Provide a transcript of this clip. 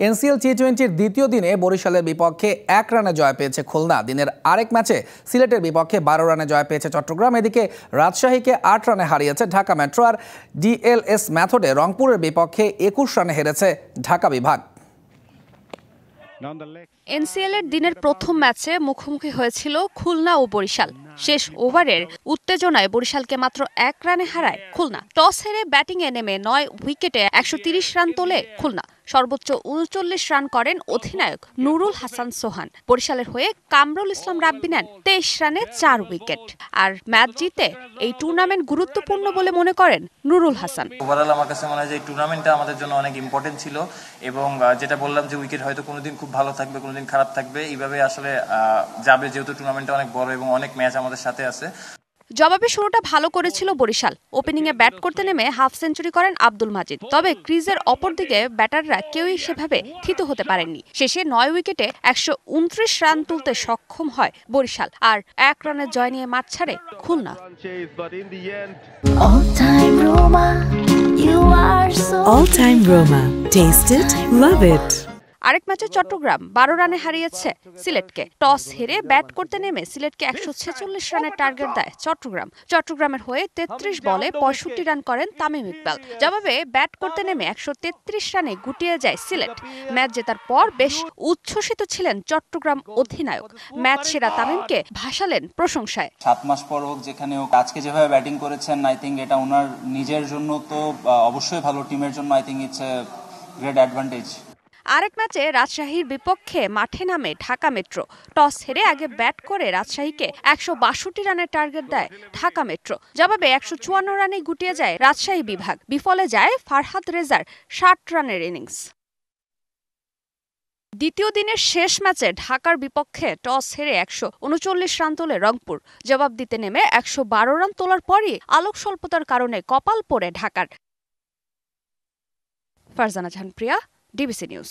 NCL টি-20-র দ্বিতীয় দিনে বরিশালের বিপক্ষে 1 রানে জয় পেয়েছে খুলনা। দিনের আরেক ম্যাচে সিলেটের বিপক্ষে 12 রানে জয় পেয়েছে চট্টগ্রাম। এদিকে রাজশাহীকে 8 রানে হারিয়েছে ঢাকা মেট্রো। আর ডিএলএস মেথডে রংপুরের বিপক্ষে 21 রানে হেরেছে ঢাকা বিভাগ। এনসিএল-এর দিনের প্রথম ম্যাচে মুখোমুখি হয়েছিল খুলনা ও বরিশাল। শেষ ওভারের উত্তেজনায় বরিশালকে মাত্র 1 রানে হারায় খুলনা। টস হেরে ব্যাটিংয়ে নেমে 9 উইকেটে 130 রান তোলে খুলনা। সর্বোচ্চ 39 রান করেন অধিনায়ক নুরুল হাসান সোহান। বরিশালের হয়ে কামরুল ইসলাম রাব্বি নেন 23 রানে 4 উইকেট। আর ম্যাচ জিতে এই টুর্নামেন্ট গুরুত্বপূর্ণ বলে মনে করেন নুরুল হাসান। ওভারঅল আমার কাছে মনে হয় যে এই টুর্নামেন্টটা আমাদের জন্য অনেক ইম্পর্টেন্ট ছিল এবং যেটা বললাম যে উইকেট হয়তো কোনোদিন খুব ভালো থাকবে, কোনোদিন খারাপ থাকবে, এইভাবে আসলে যাবে, যেহেতু টুর্নামেন্টটা অনেক বড় এবং অনেক ম্যাচ আমাদের সাথে আছে। জবাবে শুরুটা ভালো করেছিল বরিশাল। ওপেনিংয়ে ব্যাট করতে নেমে হাফ সেঞ্চুরি করেন আব্দুল মাজিদ। তবে ক্রিজের অপরদিকে ব্যাটাররা কেউই সেভাবে থিতু হতে পারেননি। শেষে 9 উইকেটে 129 রান তুলতে সক্ষম হয় বরিশাল। আর 1 রানের জয় নিয়ে মাঠ ছাড়ে Khulna. All time Roma. Taste it, love it. আরেক ম্যাচে চট্টগ্রাম 12 রানে হারিয়েছে সিলেটকে। টস হেরে ব্যাট করতে নেমে সিলেটকে 146 রানের টার্গেট দেয় চট্টগ্রামের হয়ে 33 বলে 65 রান করেন তামিম ইকবাল। জবাবে ব্যাট করতে নেমে 133 রানে গুটিয়ে যায় সিলেট। ম্যাচ জেতার পর বেশ উচ্ছ্বসিত ছিলেন চট্টগ্রাম অধিনায়ক। ম্যাচ সেরা তামিমকে ভাসালেন প্রশংসায়। 7 মাস পর হোক, যেখানে হোক, আজকে যেভাবে ব্যাটিং করেছেন, আই থিঙ্ক এটা ওনার নিজের জন্য তো অবশ্যই ভালো, টিমের জন্য I think it's a great advantage. আরেক ম্যাচে রাজশাহীর বিপক্ষে মাঠে নামে ঢাকা মেট্রো। টস হেরে আগে ব্যাট করে রাজশাহীকে 162 রানের টার্গেট দেয় ঢাকা মেট্রো। জবাবে 154 রানে গুটিয়ে যায় রাজশাহী বিভাগ। বিফলে যায় ফারহাদ রেজার 60 রানের ইনিংস। দ্বিতীয় দিনের শেষ ম্যাচে ঢাকার বিপক্ষে টস হেরে 139 রান তোলে রংপুর। জবাব দিতে নেমে 112 রান তোলার পরই আলোক স্বল্পতার কারণে কপাল পোড়ে ঢাকার। ফারজানা জাহান প্রিয়া, ডিবিসি নিউজ।